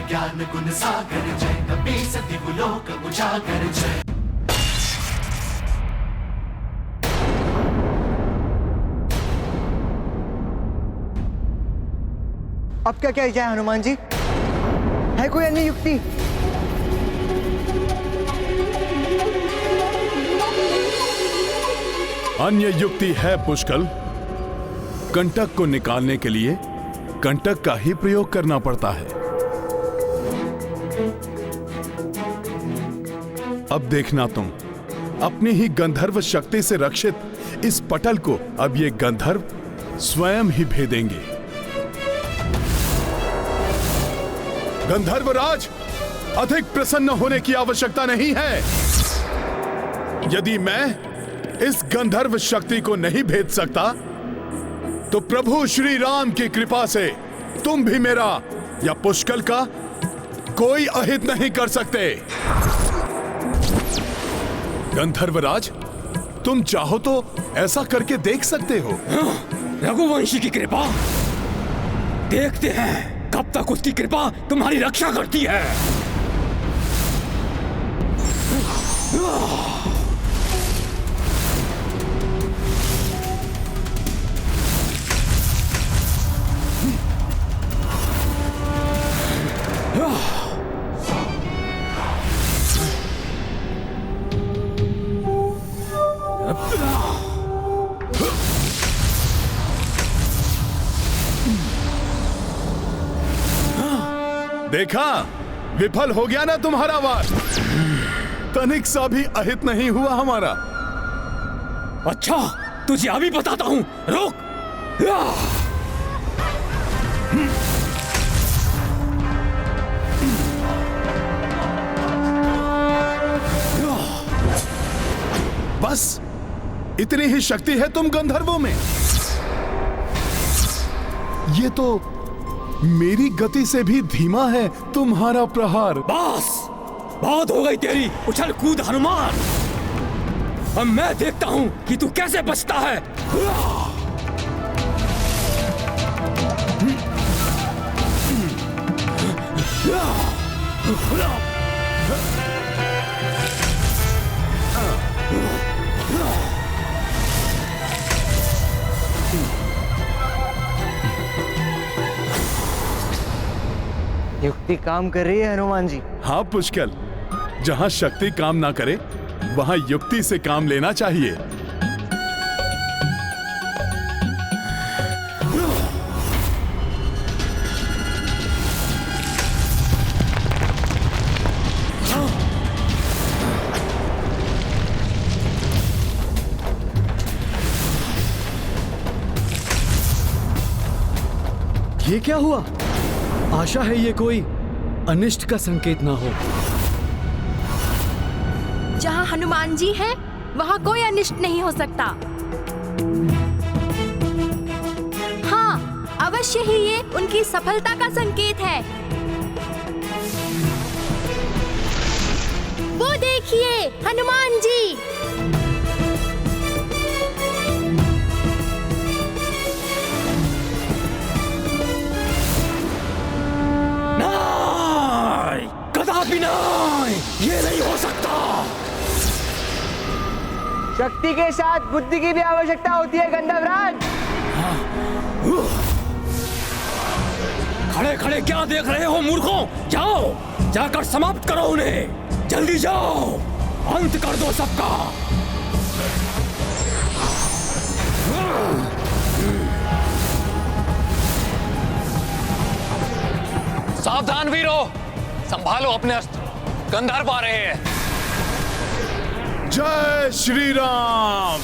ज्ञान गुण सागर जय, कपि सति लोक उजागर जय। अब क्या किया जाए हनुमान जी? है कोई अन्य युक्ति? अन्य युक्ति है पुष्कल। कंटक को निकालने के लिए कंटक का ही प्रयोग करना पड़ता है। अब देखना तुम अपनी ही गंधर्व शक्ति से रक्षित इस पटल को अब ये गंधर्व स्वयं ही भेदेंगे। गंधर्वराज, अधिक प्रसन्न होने की आवश्यकता नहीं है। यदि मैं इस गंधर्व शक्ति को नहीं भेद सकता तो प्रभु श्री राम की कृपा से तुम भी मेरा या पुष्कल का कोई अहित नहीं कर सकते। गंधर्वराज, तुम चाहो तो ऐसा करके देख सकते हो। रघुवंशी की कृपा, देखते हैं कब तक उसकी कृपा तुम्हारी रक्षा करती है। देखा, विफल हो गया ना तुम्हारा वार। तनिक सा भी अहित नहीं हुआ हमारा। अच्छा, तुझे अभी बताता हूं, रुक। बस इतनी ही शक्ति है तुम गंधर्वों में। ये तो मेरी गति से भी धीमा है तुम्हारा प्रहार। बस, बहुत हो गई तेरी उछल कूद हनुमान। अब मैं देखता हूं कि तू कैसे बचता है। युक्ति काम कर रही है हनुमान जी। हाँ पुष्कल, जहां शक्ति काम ना करे वहां युक्ति से काम लेना चाहिए। ये क्या हुआ? आशा है ये कोई अनिष्ट का संकेत ना हो। जहाँ हनुमान जी हैं, वहाँ कोई अनिष्ट नहीं हो सकता। हाँ, अवश्य ही ये उनकी सफलता का संकेत है। वो देखिए, हनुमान जी। कदापि नहीं, ये नहीं हो सकता। शक्ति के साथ बुद्धि की भी आवश्यकता होती है गंधर्वराज। खड़े खड़े क्या देख रहे हो मूर्खों? जाओ, जाकर समाप्त करो उन्हें। जल्दी जाओ, अंत कर दो सबका। सावधान वीरों, संभालो अपने अस्त्र, गंधर्व आ रहे हैं। जय श्री राम।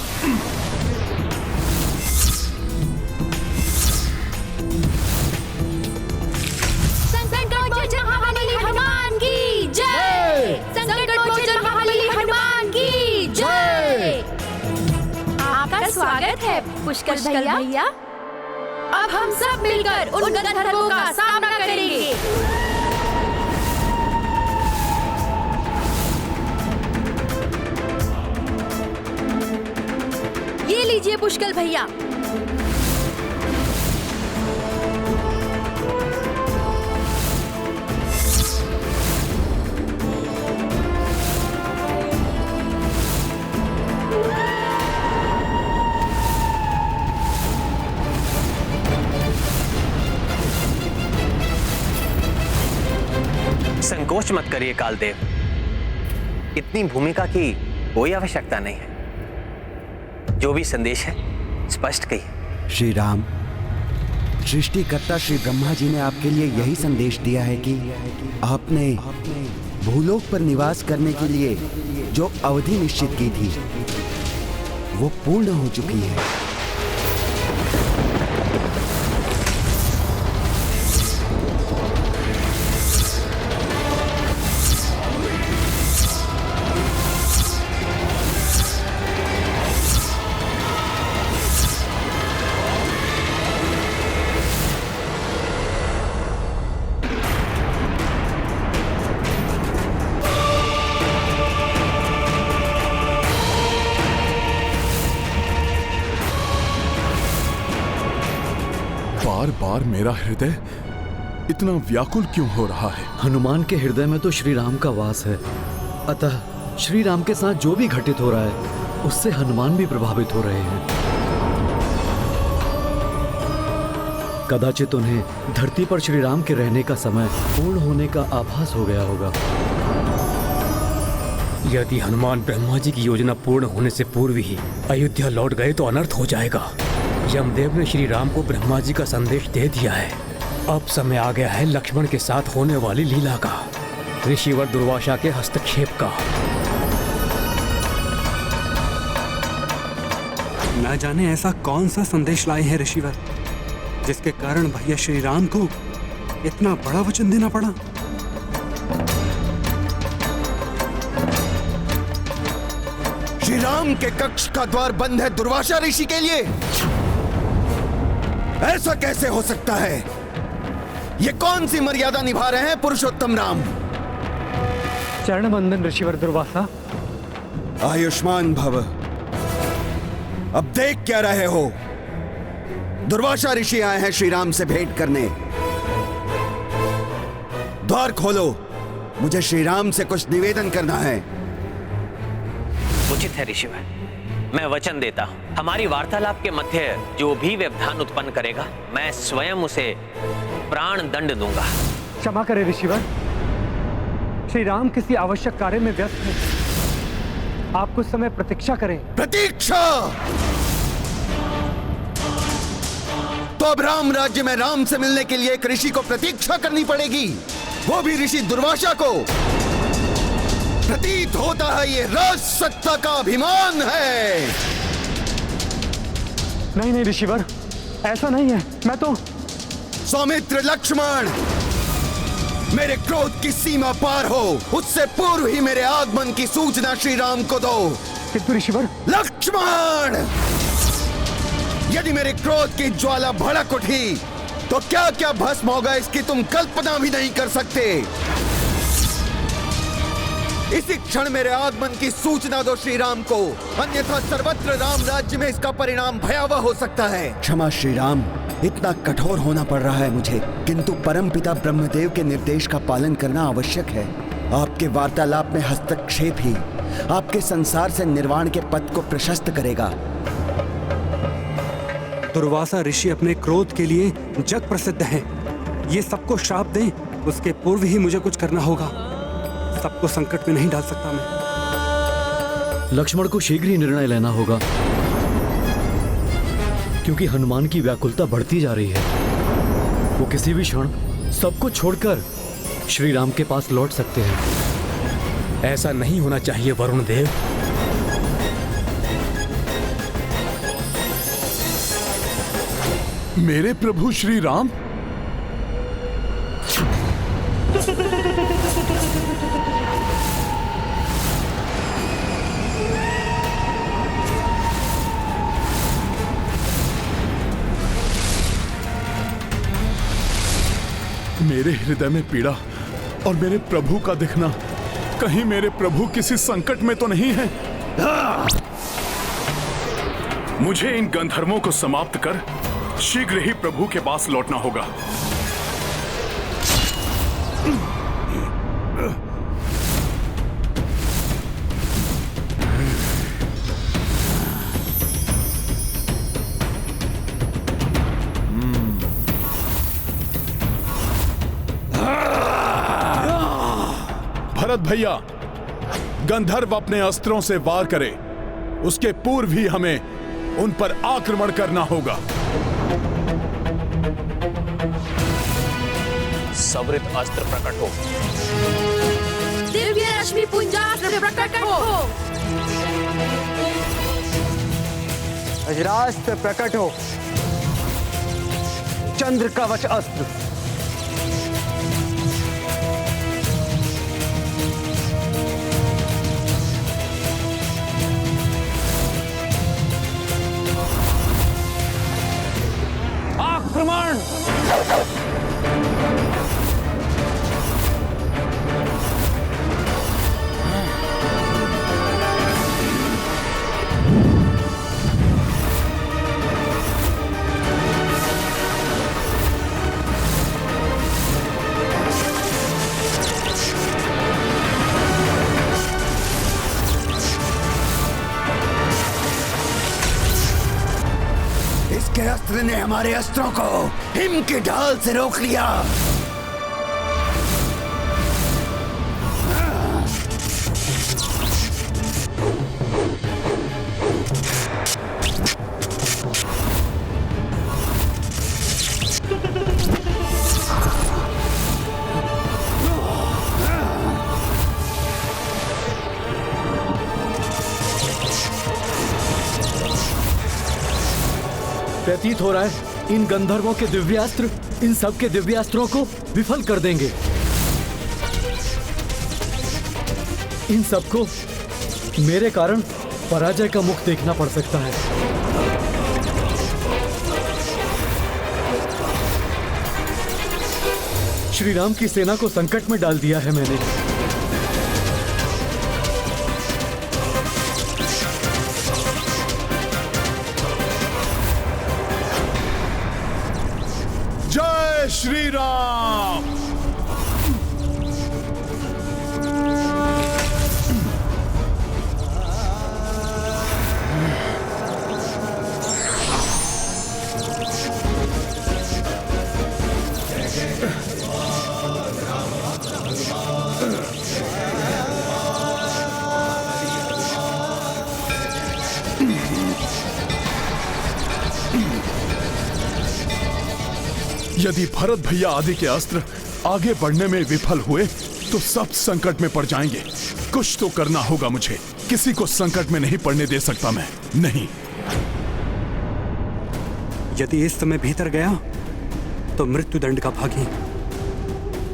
संकट मोचन महाबली हनुमान की जय। संकट मोचन महाबली हनुमान की जय। आपका स्वागत है पुष्कल भैया। अब हम सब मिलकर उन गंधर्वों का सामना करेंगे। ये लीजिए पुष्कल भैया। संकोच मत करिए कालदेव, इतनी भूमिका की कोई आवश्यकता नहीं है। जो भी संदेश है स्पष्ट कहिए। श्री राम, सृष्टिकर्ता श्री ब्रह्मा जी ने आपके लिए यही संदेश दिया है कि आपने भूलोक पर निवास करने के लिए जो अवधि निश्चित की थी वो पूर्ण हो चुकी है। बार बार मेरा हृदय इतना व्याकुल क्यों हो रहा है? हनुमान के हृदय में तो श्री राम का वास है, अतः श्री राम के साथ जो भी घटित हो रहा है उससे हनुमान भी प्रभावित हो रहे हैं। कदाचित उन्हें धरती पर श्री राम के रहने का समय पूर्ण होने का आभास हो गया होगा। यदि हनुमान ब्रह्मा जी की योजना पूर्ण होने से पूर्व ही अयोध्या लौट गए तो अनर्थ हो जाएगा। यमदेव ने श्री राम को ब्रह्मा जी का संदेश दे दिया है। अब समय आ गया है लक्ष्मण के साथ होने वाली लीला का, ऋषिवर दुर्वासा के हस्तक्षेप का। न जाने ऐसा कौन सा संदेश लाए हैं ऋषिवर, जिसके कारण भैया श्री राम को इतना बड़ा वचन देना पड़ा। श्री राम के कक्ष का द्वार बंद है दुर्वासा ऋषि के लिए। ऐसा कैसे हो सकता है? ये कौन सी मर्यादा निभा रहे हैं पुरुषोत्तम राम? चरण बंदन ऋषिवर दुर्वासा। आयुष्मान भव। अब देख क्या रहे हो? दुर्वासा ऋषि आए हैं श्री राम से भेंट करने। द्वार खोलो, मुझे श्री राम से कुछ निवेदन करना है। उचित है ऋषिवर, मैं वचन देता हूँ, हमारी वार्तालाप के मध्य जो भी व्यवधान उत्पन्न करेगा मैं स्वयं उसे प्राण दंड दूंगा। क्षमा करें ऋषिवर, श्री राम किसी आवश्यक कार्य में व्यस्त हैं। आप कुछ समय प्रतीक्षा करें। प्रतीक्षा? तो अब राम राज्य में राम से मिलने के लिए एक ऋषि को प्रतीक्षा करनी पड़ेगी, वो भी ऋषि दुर्वासा को। प्रतीत होता है ये राज सत्ता का अभिमान है। नहीं नहीं ऋषिवर, ऐसा नहीं है। मैं तो सौमित्र, लक्ष्मण, मेरे क्रोध की सीमा पार हो उससे पूर्व ही मेरे आगमन की सूचना श्री राम को दो। किंतु ऋषिवर। लक्ष्मण, यदि मेरे क्रोध की ज्वाला भड़क उठी तो क्या क्या भस्म होगा इसकी तुम कल्पना भी नहीं कर सकते। इसी क्षण मेरे आगमन की सूचना दो श्री राम को, अन्यथा सर्वत्र राम राज्य में इसका परिणाम भयावह हो सकता है। क्षमा श्री राम, इतना कठोर होना पड़ रहा है मुझे, किंतु परमपिता ब्रह्मदेव के निर्देश का पालन करना आवश्यक है। आपके वार्तालाप में हस्तक्षेप ही आपके संसार से निर्वाण के पथ को प्रशस्त करेगा। दुर्वासा ऋषि अपने क्रोध के लिए जग प्रसिद्ध हैं। ये सबको श्राप दें उसके पूर्व ही मुझे कुछ करना होगा। सबको संकट में नहीं डाल सकता मैं। लक्ष्मण को शीघ्र ही निर्णय लेना होगा, क्योंकि हनुमान की व्याकुलता बढ़ती जा रही है। वो किसी भी क्षण सबको छोड़कर श्री राम के पास लौट सकते हैं। ऐसा नहीं होना चाहिए वरुण देव। मेरे प्रभु श्री राम? मेरे हृदय में पीड़ा और मेरे प्रभु का दिखना, कहीं मेरे प्रभु किसी संकट में तो नहीं है? मुझे इन गंधर्वों को समाप्त कर शीघ्र ही प्रभु के पास लौटना होगा। भरत भैया गंधर्व अपने अस्त्रों से वार करे, उसके पूर्व ही हमें उन पर आक्रमण करना होगा। सवृत अस्त्र प्रकट हो। दिव्य रश्मि पुंजास्त्र प्रकट हो। वज्रास्त्र प्रकट हो। चंद्र कवच अस्त्र। आक्रमण। इसके अस्त्र ने हमारे अस्त्रों को हिम की ढाल से रोक लिया। प्रतीत हो रहा है इन गंधर्वों के दिव्यास्त्र इन सब के दिव्यास्त्रों को विफल कर देंगे। इन सबको मेरे कारण पराजय का मुख देखना पड़ सकता है। श्री राम की सेना को संकट में डाल दिया है मैंने। जय श्री राम। यदि भरत भैया आदि के अस्त्र आगे बढ़ने में विफल हुए तो सब संकट में पड़ जाएंगे। कुछ तो करना होगा मुझे। किसी को संकट में नहीं पड़ने दे सकता मैं। नहीं। यदि इस समय भीतर गया तो मृत्युदंड का भागी,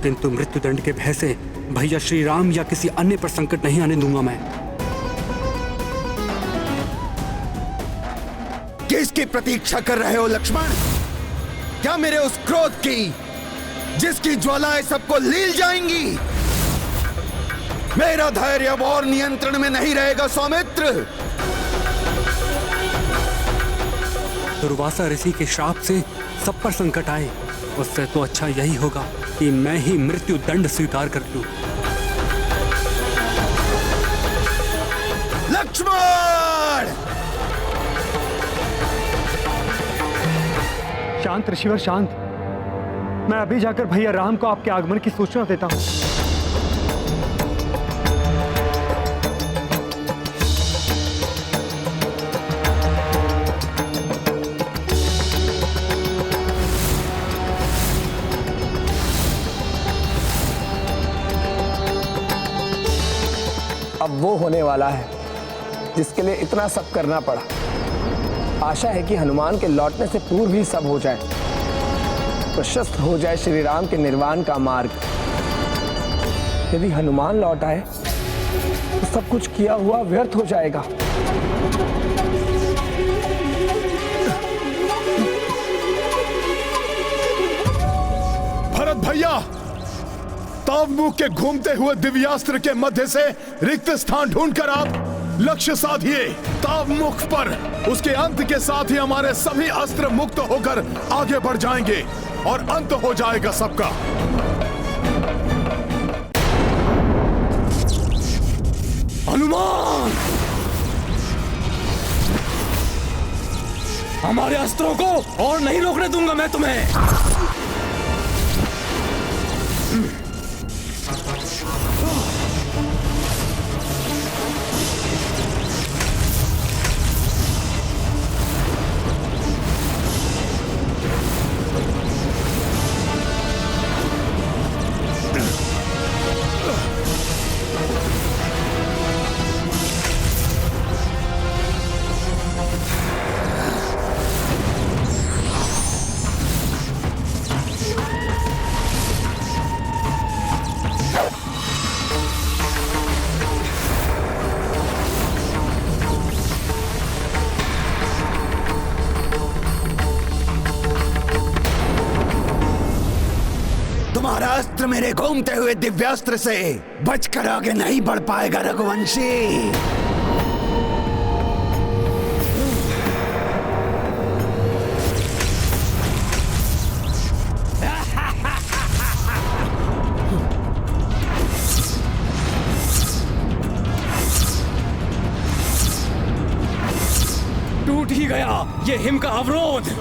किंतु मृत्युदंड के भय से भैया श्री राम या किसी अन्य पर संकट नहीं आने दूंगा मैं। किसकी प्रतीक्षा कर रहे हो लक्ष्मण? क्या मेरे उस क्रोध की जिसकी ज्वालाएं सबको लील जाएंगी? मेरा धैर्य अब और नियंत्रण में नहीं रहेगा सौमित्र। दुर्वासा ऋषि के श्राप से सब पर संकट आए, उससे तो अच्छा यही होगा कि मैं ही मृत्यु दंड स्वीकार कर लूं। लक्ष्मण! शांत ऋषिवर शांत। मैं अभी जाकर भैया राम को आपके आगमन की सूचना देता हूं। अब वो होने वाला है जिसके लिए इतना सब करना पड़ा। आशा है कि हनुमान के लौटने से पूर्व ही सब हो जाए, प्रशस्त हो जाए श्री राम के निर्वाण का मार्ग। यदि हनुमान लौट आए तो सब कुछ किया हुआ व्यर्थ हो जाएगा। भरत भैया तावमुख के घूमते हुए दिव्यास्त्र के मध्य से रिक्त स्थान ढूंढकर आप लक्ष्य साधिए तावमुख पर। उसके अंत के साथ ही हमारे सभी अस्त्र मुक्त होकर आगे बढ़ जाएंगे और अंत हो जाएगा सबका। हनुमान, हमारे अस्त्रों को और नहीं रोकने दूंगा मैं तुम्हें। मात्र मेरे घूमते हुए दिव्यास्त्र से बचकर आगे नहीं बढ़ पाएगा रघुवंशी। टूट ही गया ये हिम का अवरोध।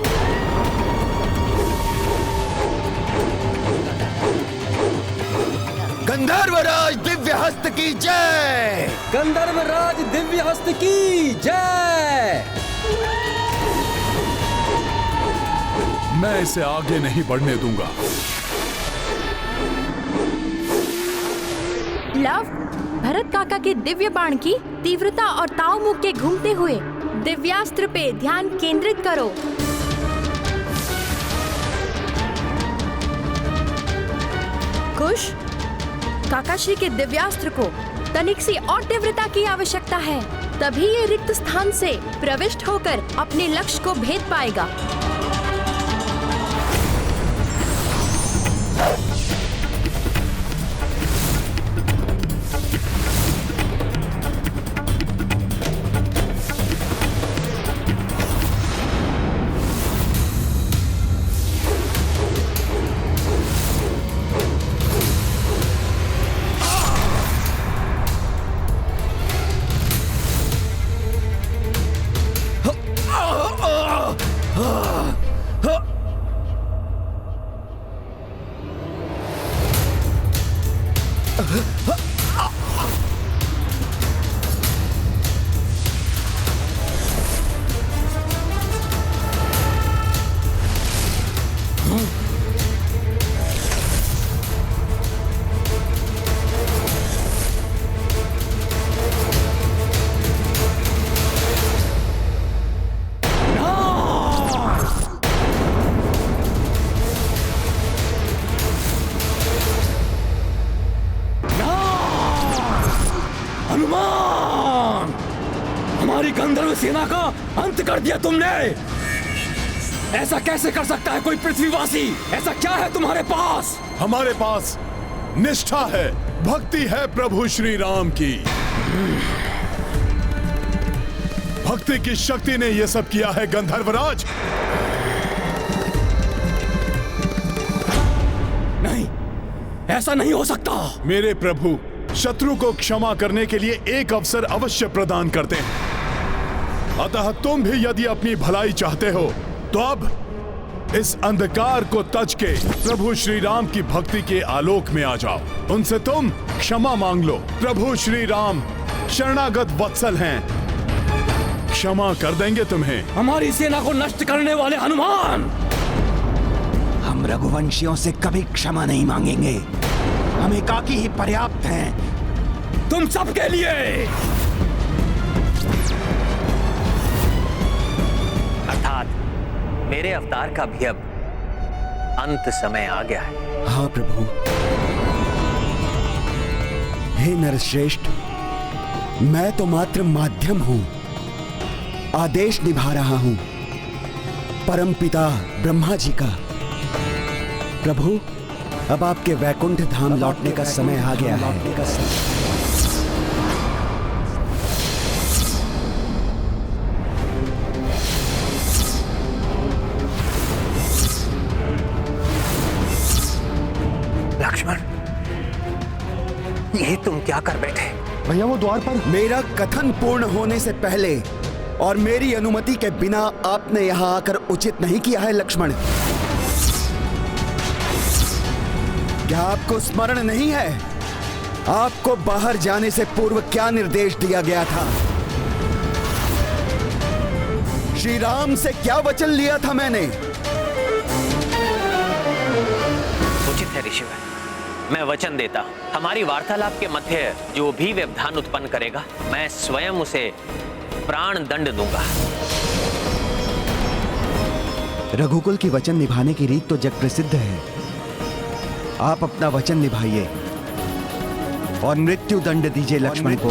गंधर्वराज दिव्य हस्त की जय। गंधर्वराज दिव्य हस्त की जय। मैं इसे आगे नहीं बढ़ने दूंगा। लव, भरत काका के दिव्य बाण की तीव्रता और ताव मुख के घूमते हुए दिव्यास्त्र पे ध्यान केंद्रित करो। कुश, काकाश्री के दिव्यास्त्र को तनिक सी और तीव्रता की आवश्यकता है, तभी ये रिक्त स्थान से प्रविष्ट होकर अपने लक्ष्य को भेद पाएगा। हनुमान, हमारी गंधर्व सेना का अंत कर दिया तुमने। ऐसा कैसे कर सकता है कोई पृथ्वीवासी? ऐसा क्या है तुम्हारे पास? हमारे पास निष्ठा है, भक्ति है प्रभु श्री राम की। भक्ति की शक्ति ने यह सब किया है गंधर्वराज। नहीं, ऐसा नहीं हो सकता। मेरे प्रभु शत्रु को क्षमा करने के लिए एक अवसर अवश्य प्रदान करते हैं। अतः तुम भी यदि अपनी भलाई चाहते हो तो अब इस अंधकार को तज के प्रभु श्री राम की भक्ति के आलोक में आ जाओ। उनसे तुम क्षमा मांग लो। प्रभु श्री राम शरणागत वत्सल हैं, क्षमा कर देंगे तुम्हें। हमारी सेना को नष्ट करने वाले हनुमान, हम रघुवंशियों से कभी क्षमा नहीं मांगेंगे। हम एकाकी ही पर्याप्त हैं तुम सबके लिए। अर्थात मेरे अवतार का भी अब अंत समय आ गया है। हाँ प्रभु। हे नरश्रेष्ठ, मैं तो मात्र माध्यम हूं, आदेश निभा रहा हूं परम पिता ब्रह्मा जी का। प्रभु, अब आपके वैकुंठ धाम लौटने का समय आ गया है। लक्ष्मण, ये तुम क्या कर बैठे? भैया वो द्वार पर। मेरा कथन पूर्ण होने से पहले और मेरी अनुमति के बिना आपने यहाँ आकर उचित नहीं किया है लक्ष्मण। क्या आपको स्मरण नहीं है आपको बाहर जाने से पूर्व क्या निर्देश दिया गया था? श्री राम से क्या वचन लिया था मैंने? उचित है ऋषिवर, मैं वचन देता हूं, हमारी वार्तालाप के मध्य जो भी व्यवधान उत्पन्न करेगा मैं स्वयं उसे प्राण दंड दूंगा। रघुकुल की वचन निभाने की रीत तो जग प्रसिद्ध है। आप अपना वचन निभाइए और मृत्यु दंड दीजिए लक्ष्मण को।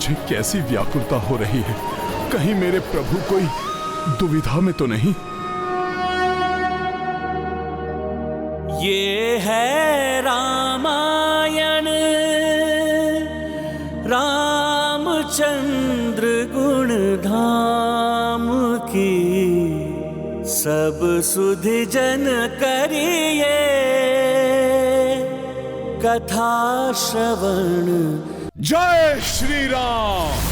मुझे कैसी व्याकुलता हो रही है। कहीं मेरे प्रभु कोई दुविधा में तो नहीं। ये है रामायण, रामचंद्र गुण धाम की, सब सुधि जन करिए कथा श्रवण। जय श्री राम।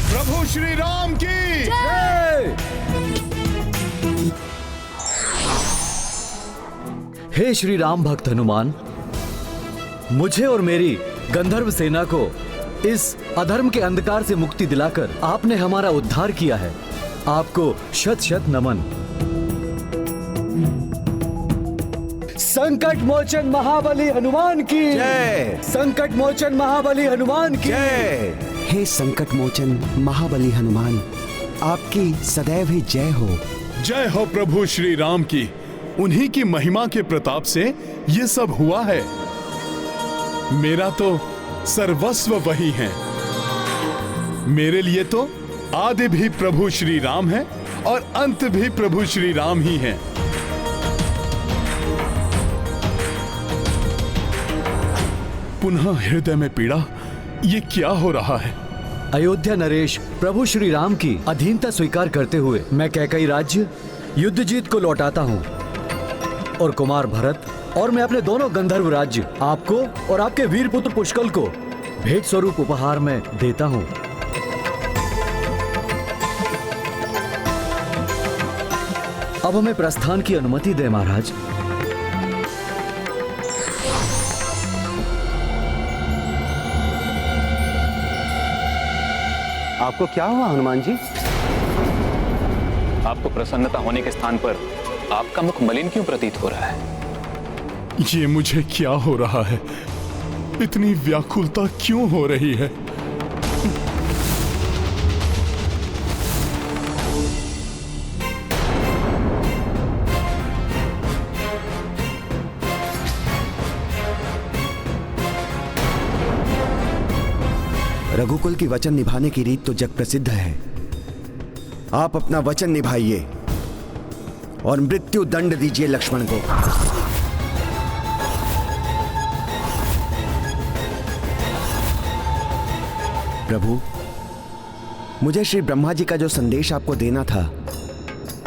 प्रभु श्री राम की जय। हे श्री राम भक्त हनुमान, मुझे और मेरी गंधर्व सेना को इस अधर्म के अंधकार से मुक्ति दिलाकर आपने हमारा उद्धार किया है। आपको शत शत नमन। संकट मोचन महाबली हनुमान की जय। संकट मोचन महाबली हनुमान की जय। हे संकट मोचन महाबली हनुमान, आपकी सदैव ही जय हो। जय हो प्रभु श्री राम की। उन्हीं की महिमा के प्रताप से ये सब हुआ है। मेरा तो सर्वस्व वही है। मेरे लिए तो आदि भी प्रभु श्री राम है और अंत भी प्रभु श्री राम ही है। पुनः हृदय में पीड़ा, ये क्या हो रहा है? अयोध्या नरेश प्रभु श्री राम की अधीनता स्वीकार करते हुए मैं कैकई राज्य युद्धजीत को लौटाता हूँ और कुमार भरत और मैं अपने दोनों गंधर्व राज्य आपको और आपके वीर पुत्र पुष्कल को भेंट स्वरूप उपहार में देता हूँ। अब हमें प्रस्थान की अनुमति दें महाराज। आपको क्या हुआ हनुमान जी? आपको प्रसन्नता होने के स्थान पर आपका मुख मलिन क्यों प्रतीत हो रहा है? ये मुझे क्या हो रहा है? इतनी व्याकुलता क्यों हो रही है? रघुकुल की वचन निभाने की रीत तो जग प्रसिद्ध है। आप अपना वचन निभाइए और मृत्यु दंड दीजिए लक्ष्मण को। प्रभु, मुझे श्री ब्रह्मा जी का जो संदेश आपको देना था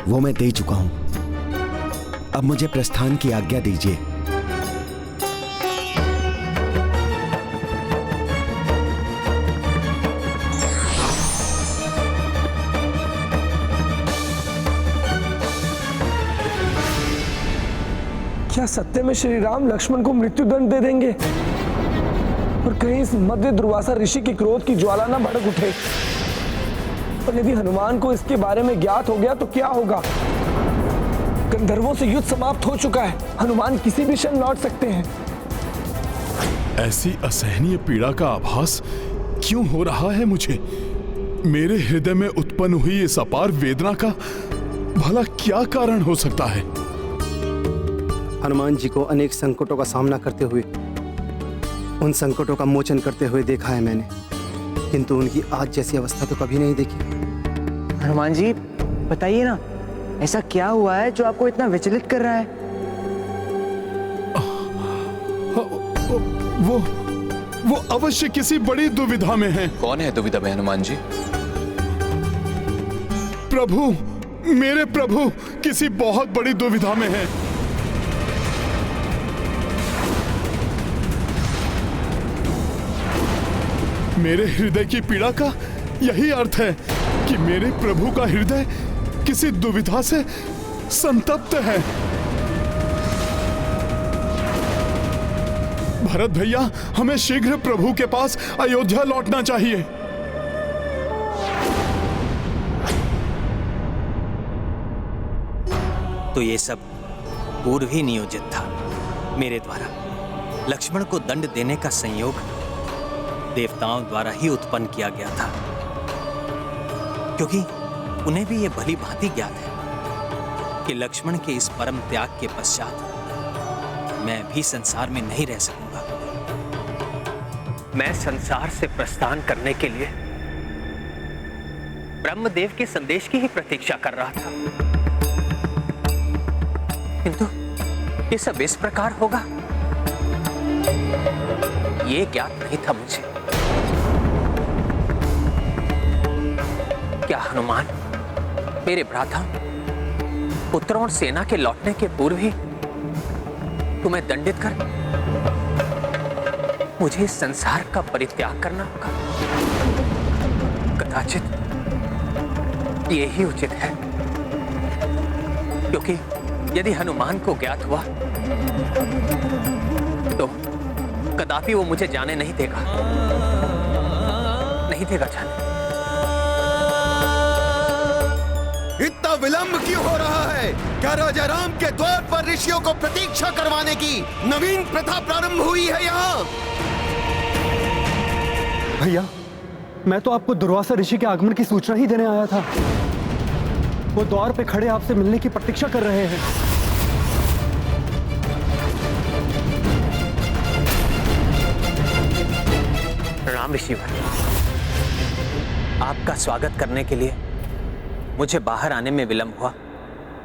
वो मैं दे चुका हूं। अब मुझे प्रस्थान की आज्ञा दीजिए। क्या सत्य में श्री राम लक्ष्मण को मृत्यु दंड दे देंगे? और कहीं इस मध्य दुर्वासा ऋषि की क्रोध की ज्वाला ना भड़क उठे। और यदि हनुमान को इसके बारे में ज्ञात हो गया तो क्या होगा? गंधर्वों से युद्ध समाप्त हो चुका है। हनुमान किसी भी क्षण लौट सकते हैं। ऐसी असहनीय पीड़ा का आभास क्यों हो रहा है मुझे? मेरे हृदय में उत्पन्न हुई इस अपार वेदना का भला क्या कारण हो सकता है? हनुमान जी को अनेक संकटों का सामना करते हुए, उन संकटों का मोचन करते हुए देखा है मैंने, किंतु उनकी आज जैसी अवस्था तो कभी नहीं देखी। हनुमान जी बताइए ना, ऐसा क्या हुआ है जो आपको इतना विचलित कर रहा है? वो अवश्य किसी बड़ी दुविधा में है। कौन है दुविधा में हनुमान जी? प्रभु, मेरे प्रभु किसी बहुत बड़ी दुविधा में है। मेरे हृदय की पीड़ा का यही अर्थ है कि मेरे प्रभु का हृदय किसी दुविधा से संतप्त है। भरत भैया, हमें शीघ्र प्रभु के पास अयोध्या लौटना चाहिए। तो ये सब पूर्व ही नियोजित था। मेरे द्वारा लक्ष्मण को दंड देने का संयोग देवताओं द्वारा ही उत्पन्न किया गया था, क्योंकि उन्हें भी यह भली भांति ज्ञात है कि लक्ष्मण के इस परम त्याग के पश्चात मैं भी संसार में नहीं रह सकूंगा। मैं संसार से प्रस्थान करने के लिए ब्रह्मदेव के संदेश की ही प्रतीक्षा कर रहा था, किंतु ये सब इस प्रकार होगा ये ज्ञात नहीं था मुझे। क्या हनुमान मेरे भ्राता पुत्रों और सेना के लौटने के पूर्व ही तुम्हें दंडित कर मुझे इस संसार का परित्याग करना होगा? कदाचित यही उचित है, क्योंकि यदि हनुमान को ज्ञात हुआ तो कदापि वो मुझे जाने नहीं देगा, नहीं देगा जाने। इतना विलंब क्यों हो रहा है? क्या राजा राम के द्वार पर ऋषियों को प्रतीक्षा करवाने की नवीन प्रथा प्रारंभ हुई है यहाँ? भैया, मैं तो आपको दुर्वासा ऋषि के आगमन की सूचना ही देने आया था। वो द्वार पे खड़े आपसे मिलने की प्रतीक्षा कर रहे हैं। राम ऋषिवर, आपका स्वागत करने के लिए मुझे बाहर आने में विलंब हुआ,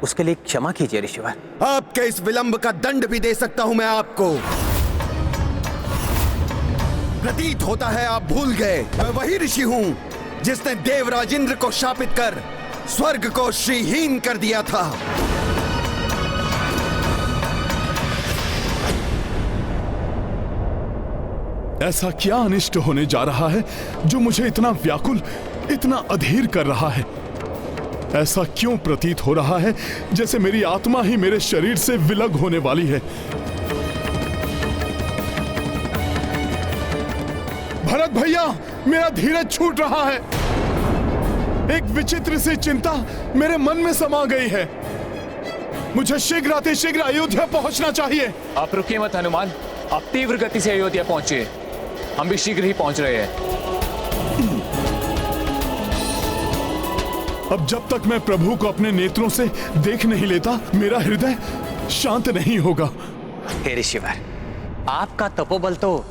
उसके लिए क्षमा कीजिए ऋषिवर। आपके इस विलंब का दंड भी दे सकता हूं मैं आपको। प्रतीत होता है आप भूल गए, मैं वही ऋषि हूं जिसने देवराज इंद्र को शापित कर स्वर्ग को श्रीहीन कर दिया था। ऐसा क्या अनिष्ट होने जा रहा है जो मुझे इतना व्याकुल, इतना अधीर कर रहा है? ऐसा क्यों प्रतीत हो रहा है जैसे मेरी आत्मा ही मेरे शरीर से विलग होने वाली है? भरत भैया, मेरा धीरज छूट रहा है। एक विचित्र सी चिंता मेरे मन में समा गई है। मुझे शीघ्र अतिशीघ्र अयोध्या पहुंचना चाहिए। आप रुकिए मत हनुमान, आप तीव्र गति से अयोध्या पहुंचिए। हम भी शीघ्र ही पहुंच रहे हैं। अब जब तक मैं प्रभु को अपने नेत्रों से देख नहीं लेता, मेरा हृदय शांत नहीं होगा। हे ऋषिवर, आपका तपोबल तो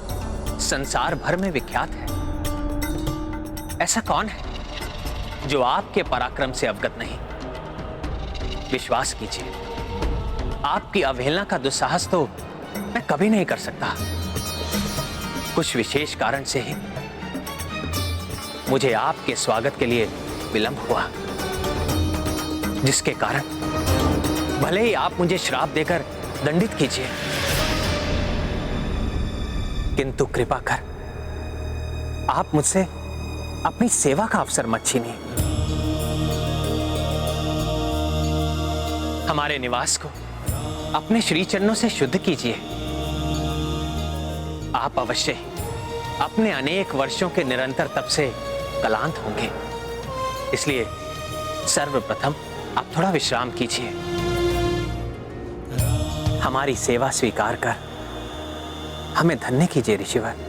संसार भर में विख्यात है। ऐसा कौन है जो आपके पराक्रम से अवगत नहीं? विश्वास कीजिए, आपकी अवहेलना का दुस्साहस तो मैं कभी नहीं कर सकता। कुछ विशेष कारण से ही मुझे आपके स्वागत के लिए विलंब हुआ, जिसके कारण भले ही आप मुझे श्राप देकर दंडित कीजिए, किंतु कृपा कर आप मुझसे अपनी सेवा का अवसर मत छीनिए। हमारे निवास को अपने श्री चरणों से शुद्ध कीजिए। आप अवश्य अपने अनेक वर्षों के निरंतर तप से क्लांत होंगे, इसलिए सर्वप्रथम आप थोड़ा विश्राम कीजिए। हमारी सेवा स्वीकार कर हमें धन्य कीजिए ऋषिवर।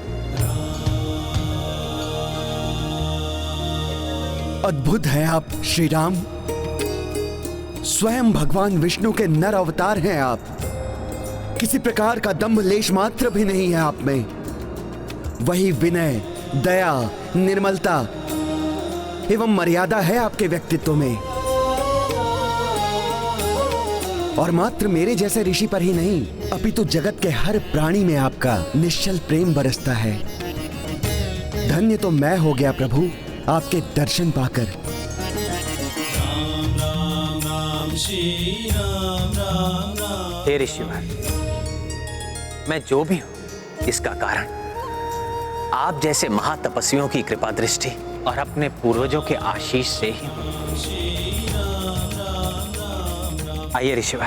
अद्भुत है आप श्री राम। स्वयं भगवान विष्णु के नर अवतार हैं आप। किसी प्रकार का दंभ लेश मात्र भी नहीं है आप में। वही विनय, दया, निर्मलता एवं मर्यादा है आपके व्यक्तित्व में। और मात्र मेरे जैसे ऋषि पर ही नहीं, अपितु जगत के हर प्राणी में आपका निश्चल प्रेम बरसता है। धन्य तो मैं हो गया प्रभु आपके दर्शन पाकर। हे ऋषिवर, मैं जो भी हूं इसका कारण आप जैसे महातपस्वियों की कृपा दृष्टि और अपने पूर्वजों के आशीष से ही। आइए ऋषिवर।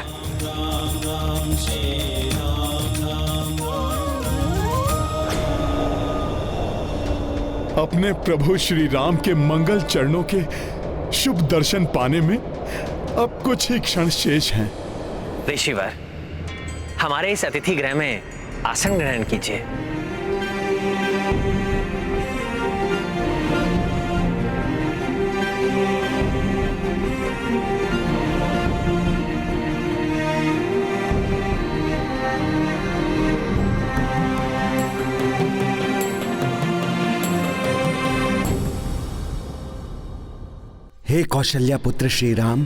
अपने प्रभु श्री राम के मंगल चरणों के शुभ दर्शन पाने में अब कुछ ही क्षण शेष हैं। ऋषिवर, हमारे इस अतिथि गृह में आसन ग्रहण कीजिए। हे कौशल्या पुत्र श्री राम,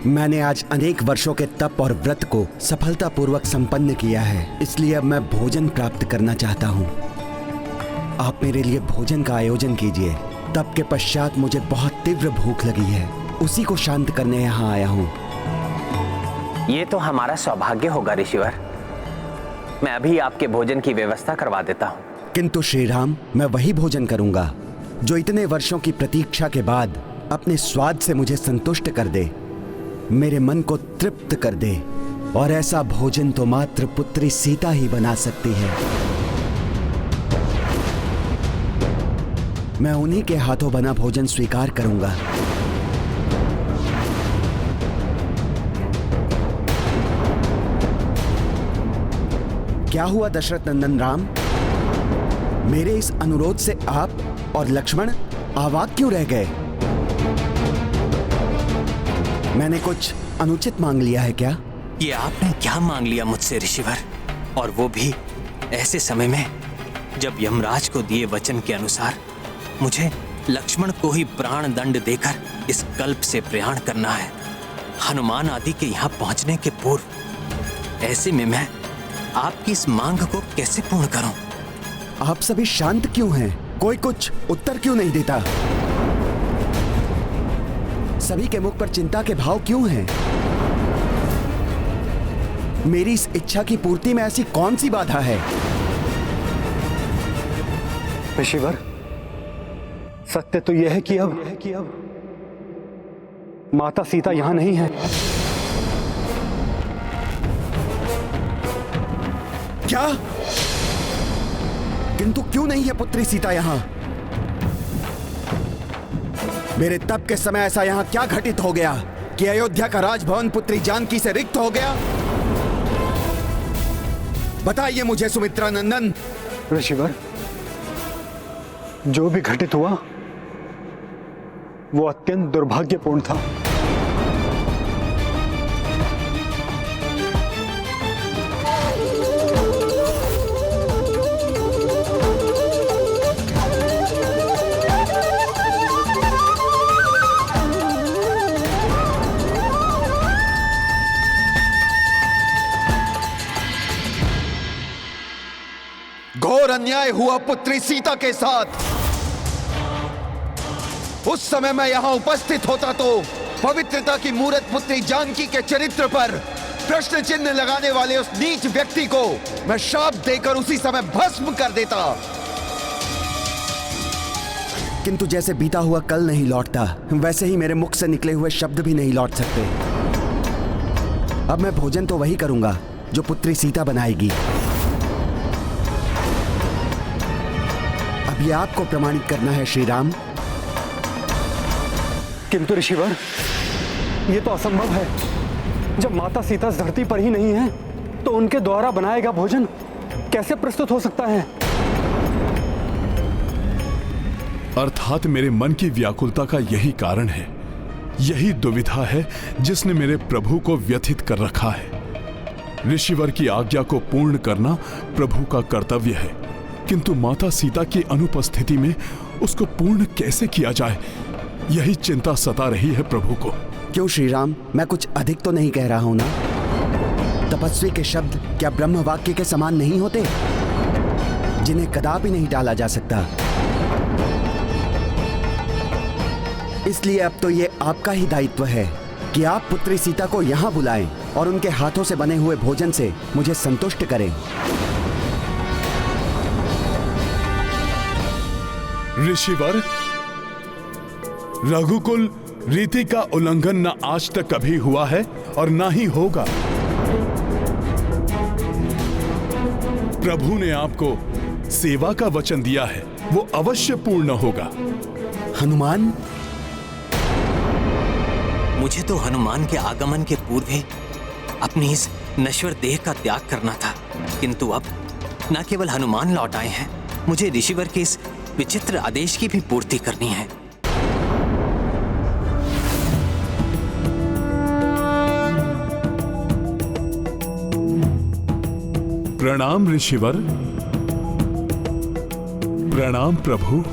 मैंने आज अनेक वर्षों के तप और व्रत को सफलतापूर्वक संपन्न किया है, इसलिए अब मैं भोजन प्राप्त करना चाहता हूँ। आप मेरे लिए भोजन का आयोजन कीजिए। तप के पश्चात मुझे बहुत तीव्र भूख लगी है, उसी को शांत करने यहाँ आया हूँ। ये तो हमारा सौभाग्य होगा ऋषिवर। मैं अभी आपके भोजन की व्यवस्था करवा देता हूँ। किंतु श्री राम, मैं वही भोजन करूंगा जो इतने वर्षों की प्रतीक्षा के बाद अपने स्वाद से मुझे संतुष्ट कर दे, मेरे मन को तृप्त कर दे, और ऐसा भोजन तो मात्र पुत्री सीता ही बना सकती है। मैं उन्हीं के हाथों बना भोजन स्वीकार करूंगा। क्या हुआ दशरथ नंदन राम? मेरे इस अनुरोध से आप और लक्ष्मण अवाक क्यों रह गए? मैंने कुछ अनुचित मांग लिया है क्या? ये आपने क्या मांग लिया मुझसे ऋषिवर, और वो भी ऐसे समय में जब यमराज को दिए वचन के अनुसार मुझे लक्ष्मण को ही प्राण दंड देकर इस कल्प से प्रयाण करना है, हनुमान आदि के यहाँ पहुंचने के पूर्व। ऐसे में मैं आपकी इस मांग को कैसे पूर्ण करूं? आप सभी शांत क्यों हैं? कोई कुछ उत्तर क्यों नहीं देता? सभी के मुख पर चिंता के भाव क्यों हैं? मेरी इस इच्छा की पूर्ति में ऐसी कौन सी बाधा है? ऋषिवर, सत्य तो यह है कि अब माता सीता यहां नहीं है। क्या? किंतु क्यों नहीं है पुत्री सीता यहां? मेरे तप के समय ऐसा यहां क्या घटित हो गया कि अयोध्या का राजभवन पुत्री जानकी से रिक्त हो गया? बताइए मुझे सुमित्रा नंदन। ऋषिवर, जो भी घटित हुआ वो अत्यंत दुर्भाग्यपूर्ण था। घोर अन्याय हुआ पुत्री सीता के साथ। उस समय मैं यहां उपस्थित होता तो पवित्रता की मूरत पुत्री जानकी के चरित्र पर प्रश्न चिन्ह लगाने वाले उस नीच व्यक्ति को मैं शाप देकर उसी समय भस्म कर देता। किंतु जैसे बीता हुआ कल नहीं लौटता, वैसे ही मेरे मुख से निकले हुए शब्द भी नहीं लौट सकते। अब मैं भोजन तो वही करूंगा जो पुत्री सीता बनाएगी। अब ये आपको प्रमाणित करना है श्री राम। किंतु ऋषिवर, यह तो असंभव है। जब माता सीता इस धरती पर ही नहीं है तो उनके द्वारा बनाया गया भोजन कैसे प्रस्तुत हो सकता है? अर्थात मेरे मन की व्याकुलता का यही कारण है, यही दुविधा है जिसने मेरे प्रभु को व्यथित कर रखा है। ऋषिवर की आज्ञा को पूर्ण करना प्रभु का कर्तव्य है, किंतु माता सीता की अनुपस्थिति में उसको पूर्ण कैसे किया जाए, यही चिंता सता रही है प्रभु को। क्यों श्री राम, मैं कुछ अधिक तो नहीं कह रहा हूं ना? तपस्वी के शब्द क्या ब्रह्म वाक्य के समान नहीं होते, जिन्हें कदापि नहीं टाला जा सकता? इसलिए अब तो ये आपका ही दायित्व है कि आप पुत्री सीता को यहां बुलाएं और उनके हाथों से बने हुए भोजन से मुझे संतुष्ट करें। ऋषिवर, रघुकुल रीति का उल्लंघन न आज तक कभी हुआ है और ना ही होगा। प्रभु ने आपको सेवा का वचन दिया है, वो अवश्य पूर्ण होगा। हनुमान, मुझे तो हनुमान के आगमन के पूर्व ही अपनी इस नश्वर देह का त्याग करना था, किंतु अब न केवल हनुमान लौट आए हैं, मुझे ऋषिवर के इस विचित्र आदेश की भी पूर्ति करनी है। प्रणाम ऋषिवर। प्रणाम प्रभु।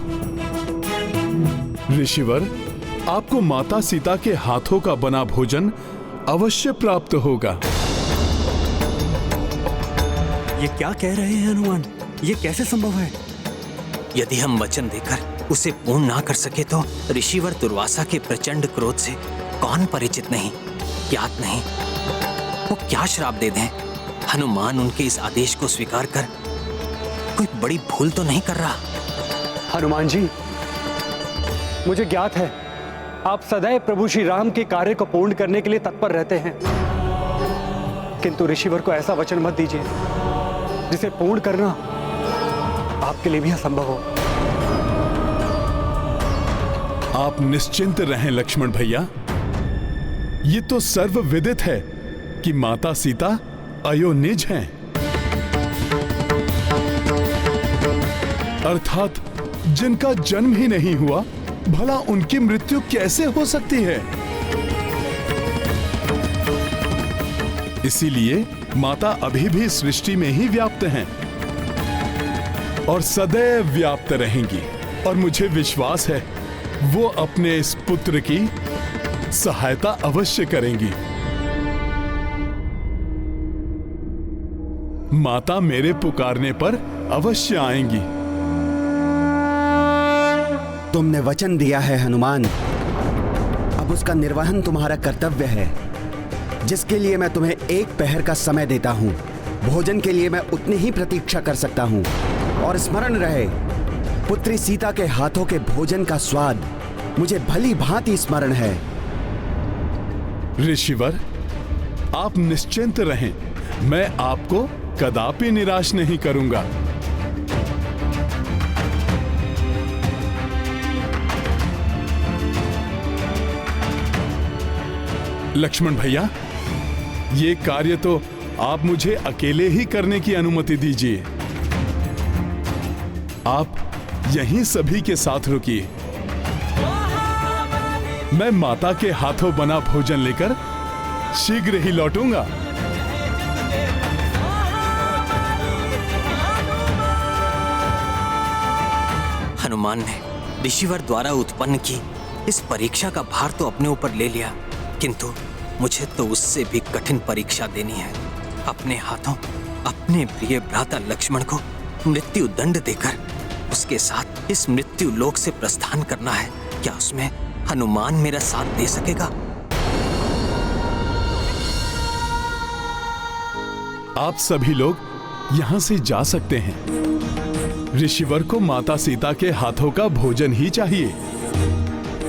ऋषिवर, आपको माता सीता के हाथों का बना भोजन अवश्य प्राप्त होगा। ये क्या कह रहे हैं हनुमान? ये कैसे संभव है? यदि हम वचन देकर उसे पूर्ण ना कर सके तो ऋषिवर दुर्वासा के प्रचंड क्रोध से कौन परिचित नहीं, ज्ञात नहीं। वो क्या श्राप दे दें? हनुमान उनके इस आदेश को स्वीकार कर कोई बड़ी भूल तो नहीं कर रहा? हनुमान जी, मुझे ज्ञात है आप सदैव प्रभु श्री राम के कार्य को पूर्ण करने के लिए तत्पर रहते हैं, किंतु ऋषिवर को ऐसा वचन मत दीजिए जिसे पूर्ण करना आपके लिए भी असंभव हो। आप निश्चिंत रहें लक्ष्मण भैया। ये तो सर्वविदित है कि माता सीता अयोनिज हैं, अर्थात जिनका जन्म ही नहीं हुआ, भला उनकी मृत्यु कैसे हो सकती है? इसीलिए माता अभी भी सृष्टि में ही व्याप्त हैं और सदैव व्याप्त रहेंगी, और मुझे विश्वास है वो अपने इस पुत्र की सहायता अवश्य करेंगी। माता मेरे पुकारने पर अवश्य आएंगी। तुमने वचन दिया है हनुमान, अब उसका निर्वहन तुम्हारा कर्तव्य है, जिसके लिए मैं तुम्हें एक पहर का समय देता हूं। भोजन के लिए मैं उतनी ही प्रतीक्षा कर सकता हूं, और स्मरण रहे, पुत्री सीता के हाथों के भोजन का स्वाद मुझे भली भांति स्मरण है। ऋषिवर, आप निश्चिंत रहें, मैं आपको कदापि निराश नहीं करूंगा। लक्ष्मण भैया, ये कार्य तो आप मुझे अकेले ही करने की अनुमति दीजिए। आप यहीं सभी के साथ रुकिए। मैं माता के हाथों बना भोजन लेकर शीघ्र ही लौटूंगा। हनुमान ने ऋषिवर द्वारा उत्पन्न की इस परीक्षा का भार तो अपने ऊपर ले लिया, किंतु मुझे तो उससे भी कठिन परीक्षा देनी है। अपने हाथों अपने प्रिय भ्राता लक्ष्मण को मृत्यु दंड देकर उसके साथ इस मृत्यु लोक से प्रस्थान करना है। क्या उसमें हनुमान मेरा साथ दे सकेगा? आप सभी लोग यहां से जा सकते हैं। ऋषिवर को माता सीता के हाथों का भोजन ही चाहिए,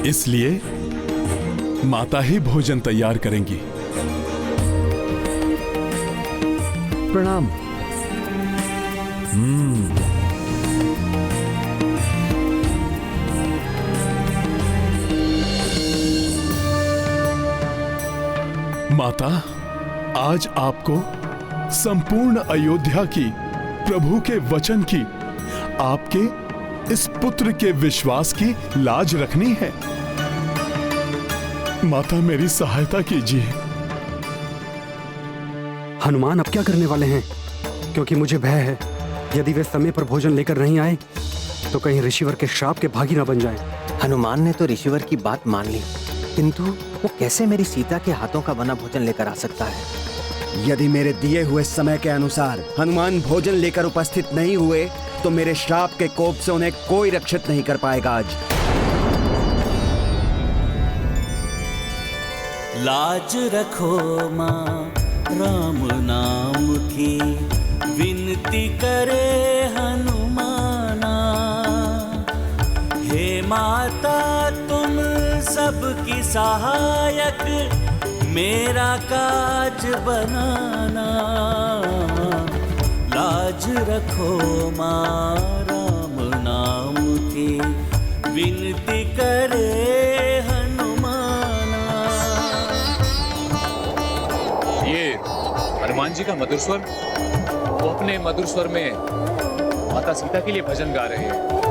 इसलिए माता ही भोजन तैयार करेंगी। प्रणाम। माता, आज आपको संपूर्ण अयोध्या की, प्रभु के वचन की, आपके इस पुत्र के विश्वास की लाज रखनी है। माता, मेरी सहायता कीजिए। हनुमान अब क्या करने वाले हैं? क्योंकि मुझे भय है, यदि वे समय पर भोजन लेकर नहीं आए तो कहीं ऋषिवर के श्राप के भागी न बन जाएं। हनुमान ने तो ऋषिवर की बात मान ली, किंतु वो कैसे मेरी सीता के हाथों का बना भोजन लेकर आ सकता है? यदि मेरे दिए हुए समय के अनुसार हनुमान भोजन लेकर उपस्थित नहीं हुए तो मेरे श्राप के कोप से उन्हें कोई रक्षित नहीं कर पाएगा। आज लाज रखो माँ राम नाम की, विनती करे हनुमाना। माता तुम सबकी सहायक, मेरा काज बनाना। लाज रखो माँ राम नाम की, विनती करे हनुमाना। ये हनुमान जी का मधुर स्वर, वो अपने मधुर स्वर में माता सीता के लिए भजन गा रहे हैं।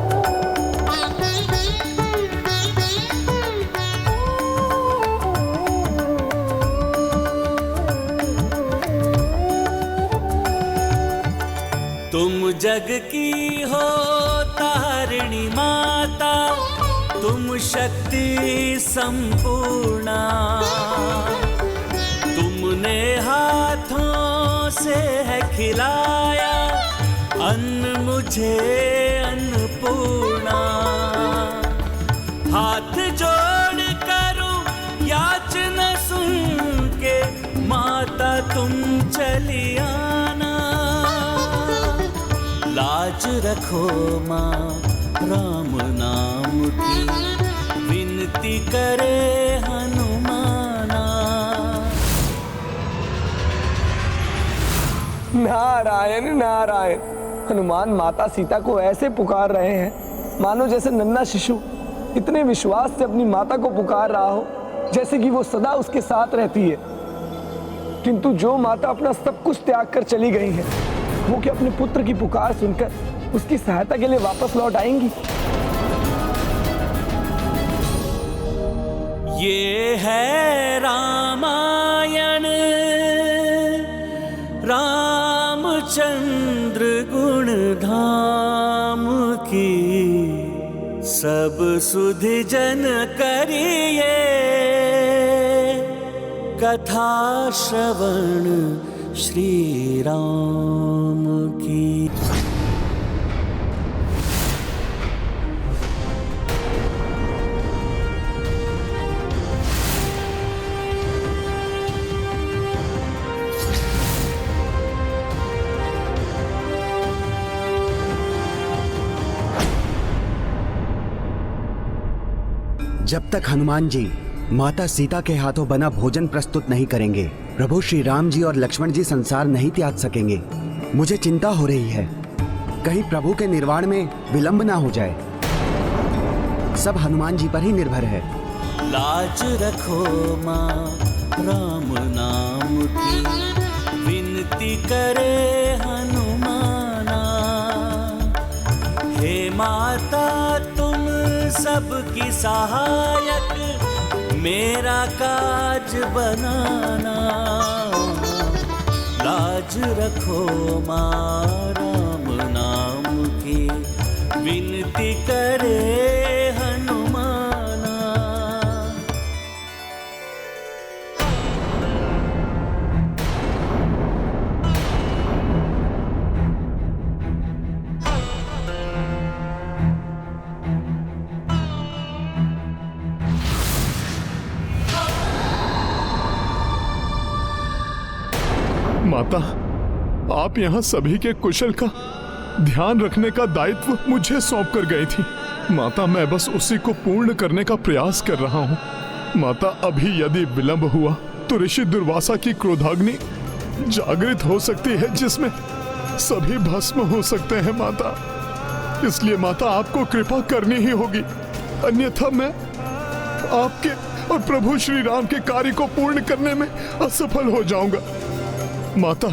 तुम जग की हो तारिणी माता, तुम शक्ति संपूर्णा। तुमने हाथों से है खिलाया अन्न मुझे अन्नपूर्णा। हाथ जोड़ करूं याचना सुन के, माता तुम चली आना। लाज रखो माँ राम नाम की, विनती करे हनुमाना। नारायण नारायण। हनुमान माता सीता को ऐसे पुकार रहे हैं मानो जैसे नन्हा शिशु इतने विश्वास से अपनी माता को पुकार रहा हो जैसे कि वो सदा उसके साथ रहती है। किंतु जो माता अपना सब कुछ त्याग कर चली गई है, वो क्या अपने पुत्र की पुकार सुनकर उसकी सहायता के लिए वापस लौट आएंगी? ये है रामायण, रामचंद्र गुण धाम की। सब सुधि जन करिए, कथा श्रवण श्री राम की। जब तक हनुमान जी माता सीता के हाथों बना भोजन प्रस्तुत नहीं करेंगे, प्रभु श्री राम जी और लक्ष्मण जी संसार नहीं त्याग सकेंगे। मुझे चिंता हो रही है, कहीं प्रभु के निर्वाण में विलंब ना हो जाए। सब हनुमान जी पर ही निर्भर है। लाज रखो माँ राम नाम की, विनती करे हनुमाना। हे माता तुम सबकी सहायक, मेरा काज बनाना। लाज रखो माँ राम नाम की, विनती करे हनुमाना। माता, आप यहाँ सभी के कुशल का ध्यान रखने का दायित्व मुझे सौंप कर गई थी। माता, मैं बस उसी को पूर्ण करने का प्रयास कर रहा हूँ। माता, अभी यदि विलंब हुआ तो ऋषि दुर्वासा की क्रोधाग्नि जागृत हो सकती है, जिसमें सभी भस्म हो सकते हैं माता। इसलिए माता, आपको कृपा करनी ही होगी, अन्यथा मैं आपके और प्रभु श्री राम के कार्य को पूर्ण करने में असफल हो जाऊंगा। माता,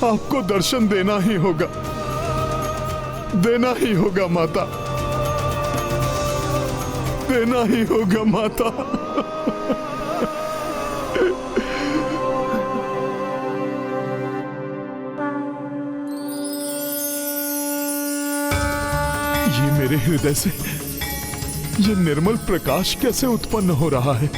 आपको दर्शन देना ही होगा, देना ही होगा माता, देना ही होगा माता। ये मेरे हृदय से ये निर्मल प्रकाश कैसे उत्पन्न हो रहा है?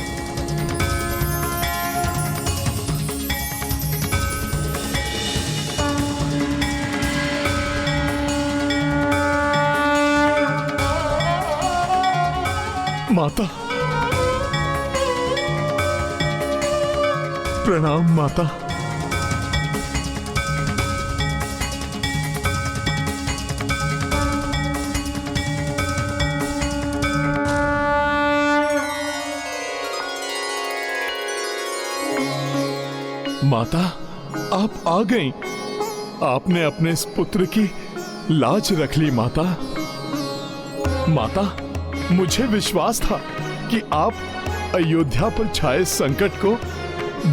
माता, प्रणाम माता। माता, आप आ गईं। आपने अपने इस पुत्र की लाज रख ली माता। माता, मुझे विश्वास था कि आप अयोध्या पर छाए संकट को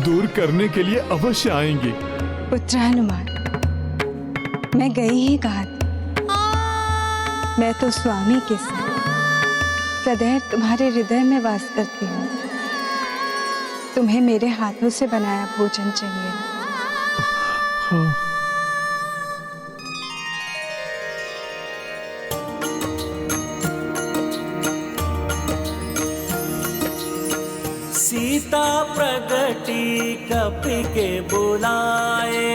दूर करने के लिए अवश्य आएंगे। पुत्र हनुमान, मैं गई ही कहा थी। मैं तो स्वामी के साथ सदैव तुम्हारे हृदय में वास करती हूँ। तुम्हें मेरे हाथों से बनाया भोजन चाहिए। हाँ। सीता प्रगति कपि के बुलाए,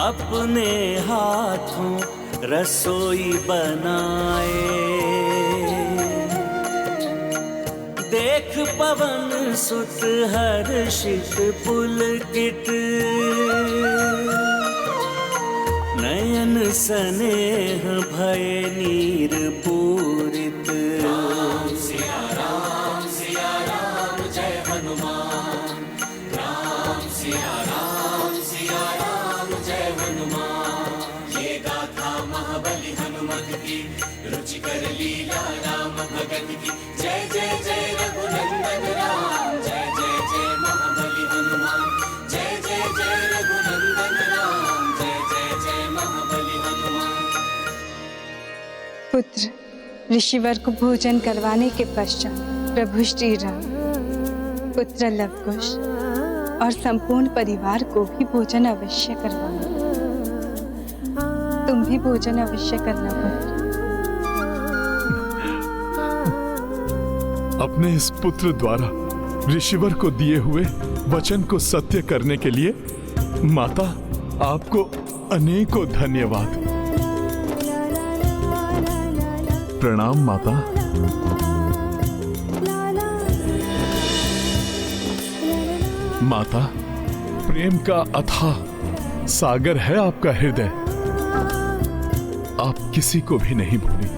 अपने हाथों रसोई बनाए। देख पवन सुत हर्षित पुलकित, नयन स्नेह भय नीर पूरित। राम सिया राम जय हनुमान। राम सिया राम जय हनुमान। ये गाथा महाबली हनुमत की, रुचिकर लीला राम भगत की। जय जय जय रघुनंदन राम, जय जय जय महाबली हनुमान। जय जय जय रघुनंदन राम, जय जय जय महाबली हनुमान। पुत्र, ऋषिवर को भोजन करवाने के पश्चात प्रभु श्री राम पुत्र लवकुश और संपूर्ण परिवार को भी भोजन अवश्य करवाना। तुम भी भोजन अवश्य करना पुत्र। अपने इस पुत्र द्वारा ऋषिवर को दिए हुए वचन को सत्य करने के लिए माता, आपको अनेकों धन्यवाद। प्रणाम माता। माता, प्रेम का अथाह सागर है आपका हृदय। आप किसी को भी नहीं भूली।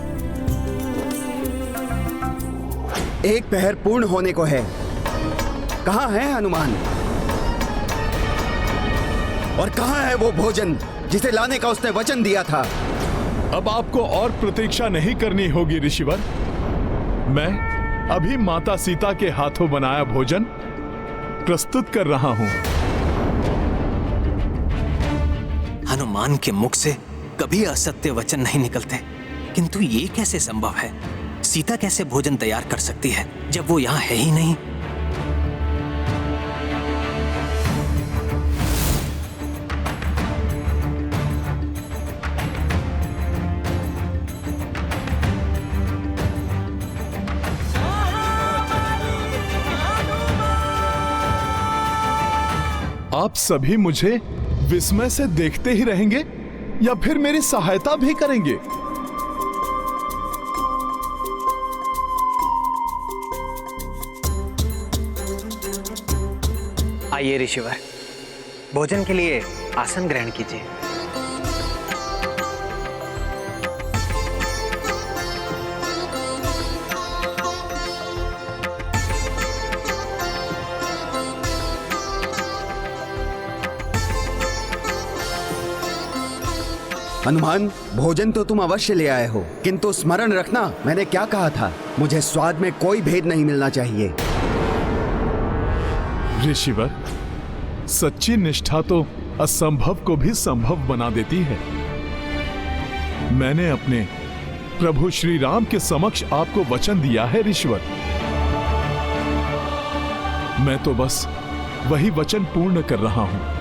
एक पहर पूर्ण होने को है। कहाँ है हनुमान? और कहाँ है वो भोजन जिसे लाने का उसने वचन दिया था? अब आपको और प्रतीक्षा नहीं करनी होगी ऋषिवर। मैं अभी माता सीता के हाथों बनाया भोजन प्रस्तुत कर रहा हूं। हनुमान के मुख से कभी असत्य वचन नहीं निकलते, किंतु ये कैसे संभव है? सीता कैसे भोजन तैयार कर सकती है जब वो यहाँ है ही नहीं? आप सभी मुझे विस्मय से देखते ही रहेंगे या फिर मेरी सहायता भी करेंगे? आइए ऋषिवर, भोजन के लिए आसन ग्रहण कीजिए। हनुमान, भोजन तो तुम अवश्य ले आए हो, किंतु स्मरण रखना मैंने क्या कहा था। मुझे स्वाद में कोई भेद नहीं मिलना चाहिए। ऋषिवर, सच्ची निष्ठा तो असंभव को भी संभव बना देती है। मैंने अपने प्रभु श्री राम के समक्ष आपको वचन दिया है ऋषिवर। मैं तो बस वही वचन पूर्ण कर रहा हूं।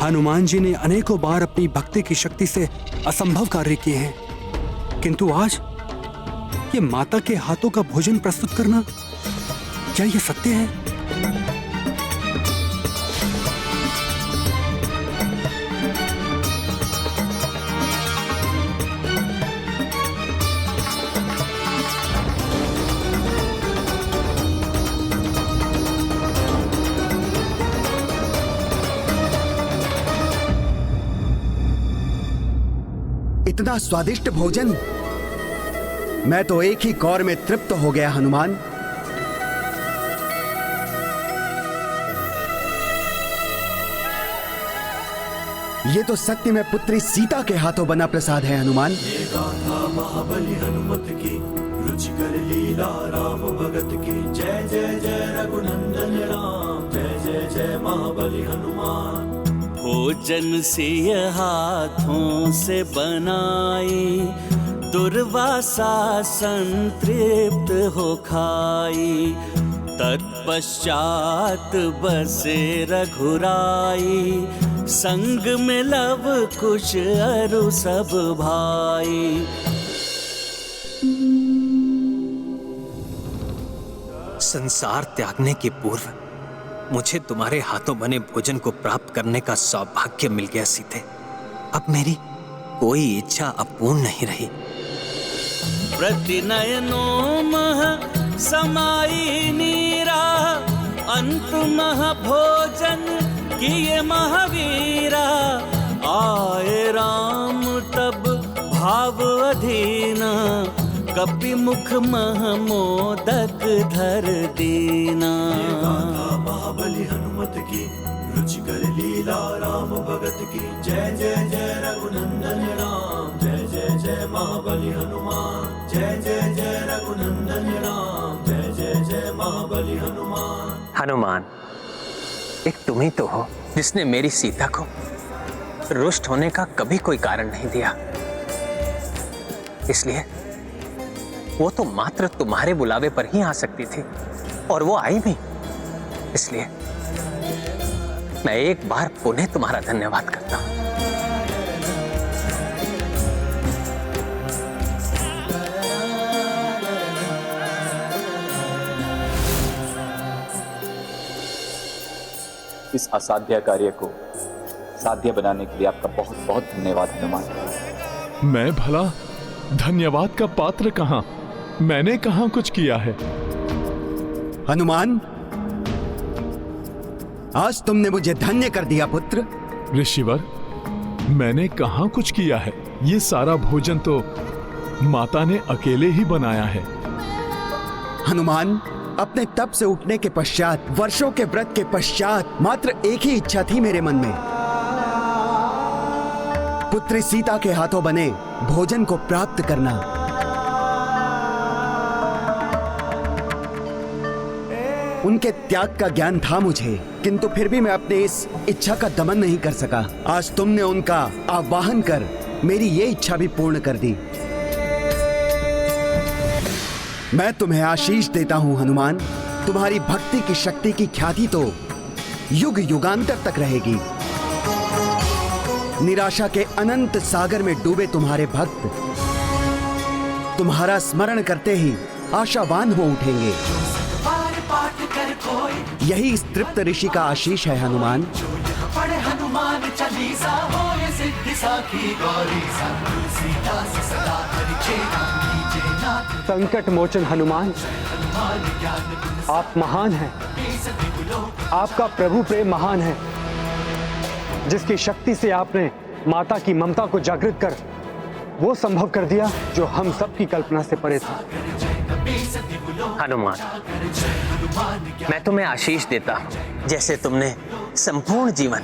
हनुमान जी ने अनेकों बार अपनी भक्ति की शक्ति से असंभव कार्य किए हैं, किंतु आज ये माता के हाथों का भोजन प्रस्तुत करना, क्या ये सत्य है? इतना स्वादिष्ट भोजन। मैं तो एक ही कौर में तृप्त हो गया हनुमान। ये तो सत्य में पुत्री सीता के हाथों बना प्रसाद है हनुमान। ये गाथा महाबली हनुमत की, रुचिकर लीला राम भगत की। जय जय जय रघुनंदन राम, जय जय जय महाबली हनुमान। भोजन सिय हाथों से बनाई, दुर्वासा संतृप्त हो खाई। तत्पश्चात बसे रघुराई, संग में लव कुश अरु सब भाई। संसार त्यागने के पूर्व मुझे तुम्हारे हाथों बने भोजन को प्राप्त करने का सौभाग्य मिल गया सीते। अब मेरी कोई इच्छा अपूर्ण नहीं रही। प्रतिनयनों मह समाई नीरा, अंत मह भोजन किए महावीरा। आए राम तब भाव अधीना, कपि मुख मह मोदक धर दीना। महाबली हनुमत की, रुचिकर लीला राम भगत की। जय जय जय रघुनंदन राम, जय जय जय महाबली हनुमान। जय जय जय रघुनंदन राम, जय जय जय महाबली हनुमान। हनुमान, एक तुम ही तो हो जिसने मेरी सीता को रुष्ट होने का कभी कोई कारण नहीं दिया। इसलिए वो तो मात्र तुम्हारे बुलावे पर ही आ सकती थी, और वो आई भी। इसलिए मैं एक बार पुनः तुम्हारा धन्यवाद करता हूं। इस असाध्य कार्य को साध्य बनाने के लिए आपका बहुत बहुत धन्यवाद हनुमान। मैं भला धन्यवाद का पात्र कहां? मैंने कहां कुछ किया है? हनुमान, आज तुमने मुझे धन्य कर दिया पुत्र। ऋषिवर, मैंने कहां कुछ किया है? ये सारा भोजन तो माता ने अकेले ही बनाया है। हनुमान, अपने तप से उठने के पश्चात, वर्षों के व्रत के पश्चात, मात्र एक ही इच्छा थी मेरे मन में, पुत्री सीता के हाथों बने भोजन को प्राप्त करना। उनके त्याग का ज्ञान था मुझे, किंतु फिर भी मैं अपने इस इच्छा का दमन नहीं कर सका। आज तुमने उनका आवाहन कर मेरी ये इच्छा भी पूर्ण कर दी। मैं तुम्हें आशीष देता हूं हनुमान। तुम्हारी भक्ति की शक्ति की ख्याति तो युग युगांतर तक रहेगी। निराशा के अनंत सागर में डूबे तुम्हारे भक्त तुम्हारा स्मरण करते ही आशावान हो उठेंगे। यही इस तृप्त ऋषि का आशीष है हनुमान। संकट मोचन हनुमान, आप महान हैं। आपका प्रभु प्रेम महान है, जिसकी शक्ति से आपने माता की ममता को जागृत कर वो संभव कर दिया जो हम सब की कल्पना से परे था। हनुमान, मैं तुम्हें आशीष देता हूं। जैसे तुमने संपूर्ण जीवन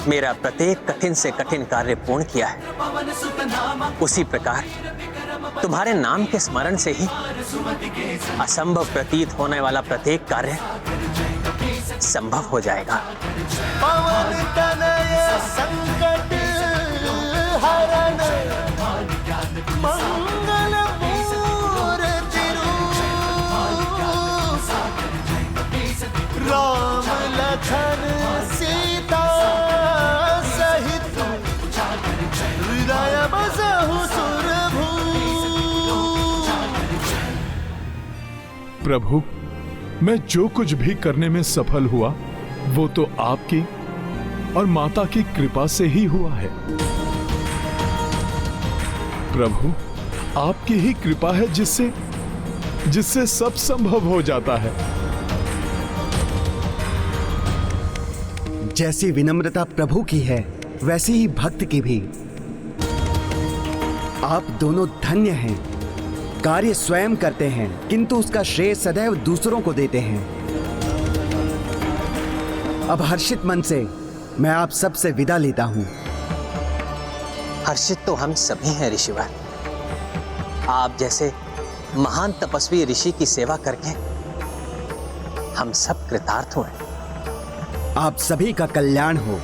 मेरा प्रत्येक कठिन से कठिन कार्य पूर्ण किया है, उसी प्रकार तुम्हारे नाम के स्मरण से ही असंभव प्रतीत होने वाला प्रत्येक कार्य संभव हो जाएगा। संकट हरण मंगल मूर्ति राम लखन सीता सहित हृदय बसहु सुरभू। प्रभु, मैं जो कुछ भी करने में सफल हुआ वो तो आपकी और माता की कृपा से ही हुआ है। प्रभु, आपकी ही कृपा है जिससे सब संभव हो जाता है। जैसी विनम्रता प्रभु की है, वैसी ही भक्त की भी। आप दोनों धन्य हैं। कार्य स्वयं करते हैं किंतु उसका श्रेय सदैव दूसरों को देते हैं। अब हर्षित मन से मैं आप सबसे विदा लेता हूं। हर्षित तो हम सभी हैं ऋषिवर। आप जैसे महान तपस्वी ऋषि की सेवा करके हम सब कृतार्थ हुए। आप सभी का कल्याण हो।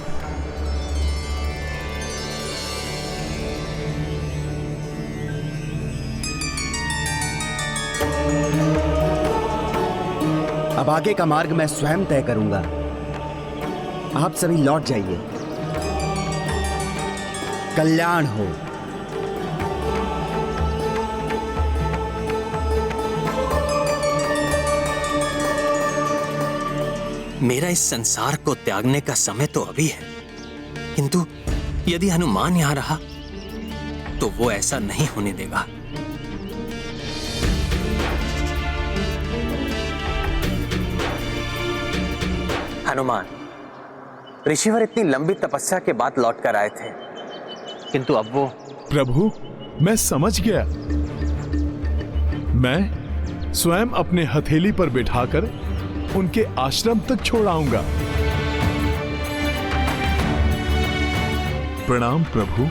अब आगे का मार्ग मैं स्वयं तय करूंगा। आप सभी लौट जाइए। कल्याण हो। मेरा इस संसार को त्यागने का समय तो अभी है, किंतु यदि हनुमान यहां रहा तो वो ऐसा नहीं होने देगा। हनुमान, ऋषिवर इतनी लंबी तपस्या के बाद लौट कर आए थे, किंतु अब वो। प्रभु, मैं समझ गया। मैं स्वयं अपने हथेली पर बिठाकर उनके आश्रम तक छोड़ आऊंगा। प्रणाम प्रभु।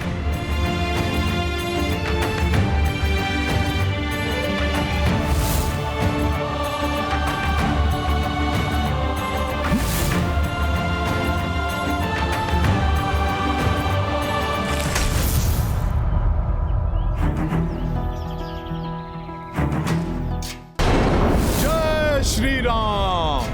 जय श्री राम।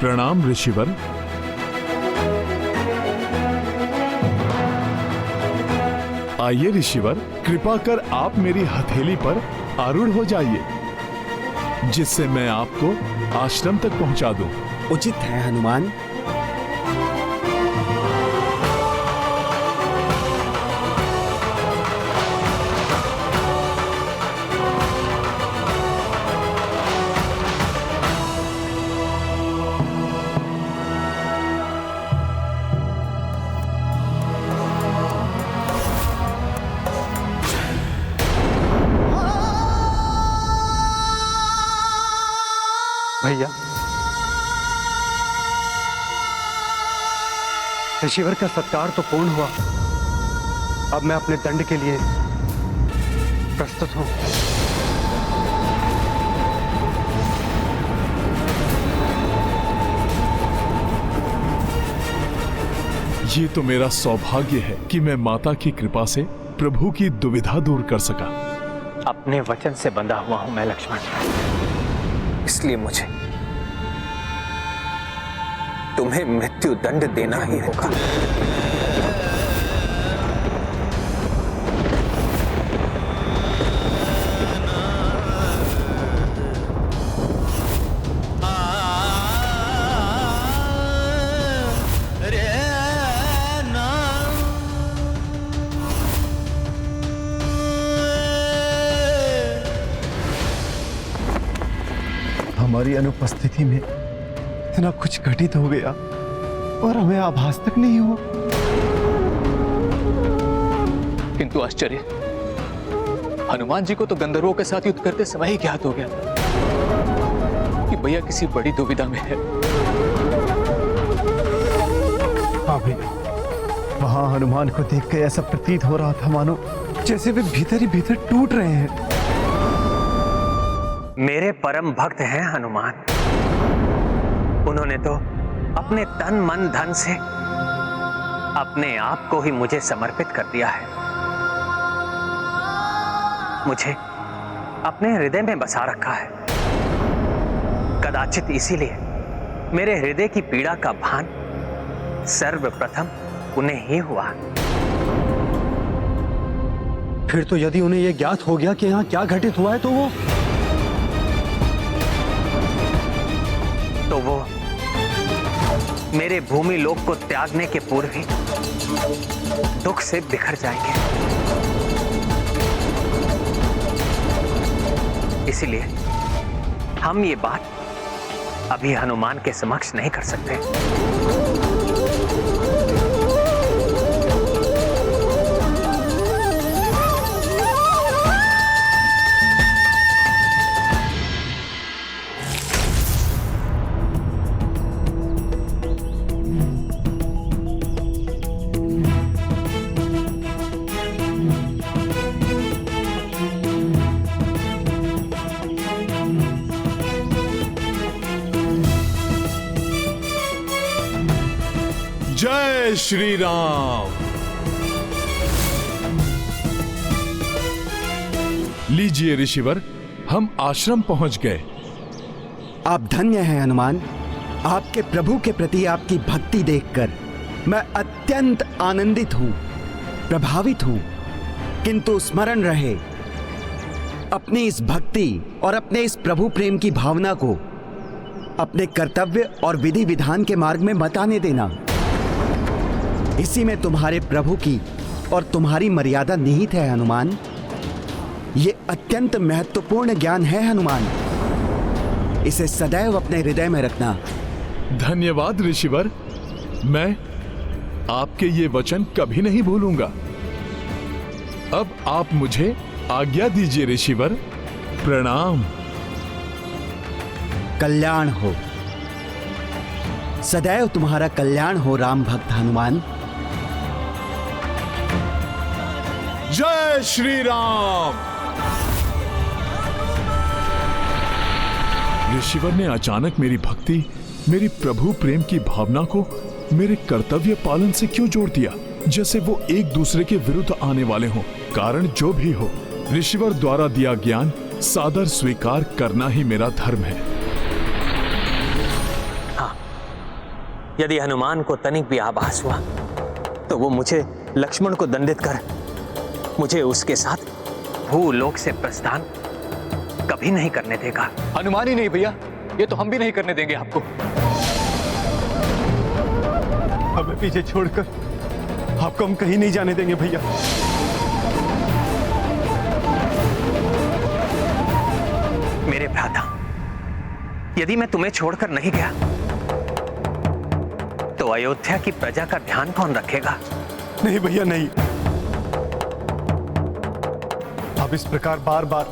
प्रणाम ऋषिवर। आइए ऋषिवर, कृपा कर आप मेरी हथेली पर आरूढ़ हो जाइए, जिससे मैं आपको आश्रम तक पहुंचा दूं। उचित है हनुमान। भैया, ऋषिवर का सत्कार तो पूर्ण हुआ। अब मैं अपने दंड के लिए प्रस्तुत हूं। ये तो मेरा सौभाग्य है कि मैं माता की कृपा से प्रभु की दुविधा दूर कर सका। अपने वचन से बंधा हुआ हूं मैं लक्ष्मण, इसलिए मुझे तुम्हें मृत्यु दंड देना ही होगा। हमारी अनुपस्थिति में इतना कुछ घटित हो गया और हमें आभास तक नहीं हुआ। किंतु आश्चर्य, हनुमान जी को तो गंधर्वों के साथ युद्ध करते समय ही ज्ञात हो गया कि भैया किसी बड़ी दुविधा में है। हाँ भैया, वहां हनुमान को देखकर ऐसा प्रतीत हो रहा था मानो जैसे वे भीतर ही भीतर टूट रहे हैं। मेरे परम भक्त हैं हनुमान। उन्होंने तो अपने तन मन धन से अपने आप को ही मुझे समर्पित कर दिया है। मुझे अपने हृदय में बसा रखा है। कदाचित इसीलिए मेरे हृदय की पीड़ा का भान सर्वप्रथम उन्हें ही हुआ। फिर तो यदि उन्हें यह ज्ञात हो गया कि यहाँ क्या घटित हुआ है तो वो मेरे भूमि लोक को त्यागने के पूर्व ही दुख से बिखर जाएंगे। इसीलिए हम ये बात अभी हनुमान के समक्ष नहीं कर सकते। जय श्री राम। लीजिए ऋषिवर, हम आश्रम पहुंच गए। आप धन्य हैं हनुमान। आपके प्रभु के प्रति आपकी भक्ति देखकर मैं अत्यंत आनंदित हूं, प्रभावित हूं। किंतु स्मरण रहे, अपनी इस भक्ति और अपने इस प्रभु प्रेम की भावना को अपने कर्तव्य और विधि विधान के मार्ग में मत आने देना। इसी में तुम्हारे प्रभु की और तुम्हारी मर्यादा निहित है हनुमान। ये अत्यंत महत्वपूर्ण ज्ञान है हनुमान, इसे सदैव अपने हृदय में रखना। धन्यवाद ऋषिवर, मैं आपके ये वचन कभी नहीं भूलूंगा। अब आप मुझे आज्ञा दीजिए ऋषिवर। प्रणाम। कल्याण हो, सदैव तुम्हारा कल्याण हो राम भक्त हनुमान। जय श्री राम। ऋषिवर ने अचानक मेरी भक्ति, मेरी प्रभु प्रेम की भावना को मेरे कर्तव्य पालन से क्यों जोड़ दिया, जैसे वो एक दूसरे के विरुद्ध आने वाले हों। कारण जो भी हो, ऋषिवर द्वारा दिया ज्ञान सादर स्वीकार करना ही मेरा धर्म है। हाँ, यदि हनुमान को तनिक भी आभास हुआ तो वो मुझे लक्ष्मण को दंडित कर मुझे उसके साथ भूलोक से प्रस्थान कभी नहीं करने देगा। हनुमान ही नहीं भैया, ये तो हम भी नहीं करने देंगे आपको। हमें पीछे छोड़कर आपको हम कहीं नहीं जाने देंगे भैया। मेरे भ्राता, यदि मैं तुम्हें छोड़कर नहीं गया तो अयोध्या की प्रजा का ध्यान कौन रखेगा? नहीं भैया नहीं, अब इस प्रकार बार बार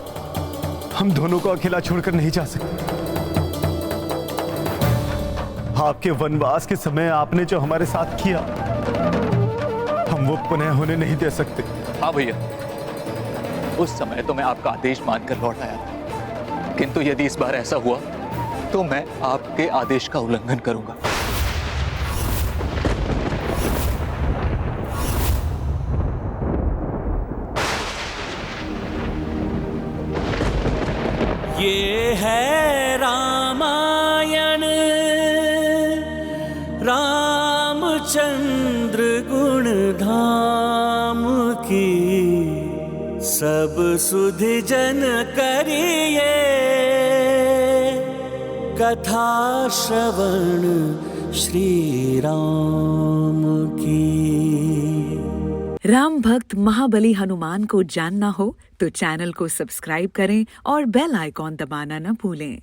हम दोनों को अकेला छोड़कर नहीं जा सकते। आपके वनवास के समय आपने जो हमारे साथ किया, हम वो पुनः होने नहीं दे सकते। हाँ भैया, उस समय तो मैं आपका आदेश मानकर लौट आया था, किंतु यदि इस बार ऐसा हुआ तो मैं आपके आदेश का उल्लंघन करूंगा। ये है रामायण, रामचंद्र गुण धाम की, सब सुधि जन करिए कथा श्रवण श्री राम की। राम भक्त महाबली हनुमान को जानना हो तो चैनल को सब्सक्राइब करें और बेल आइकॉन दबाना न भूलें।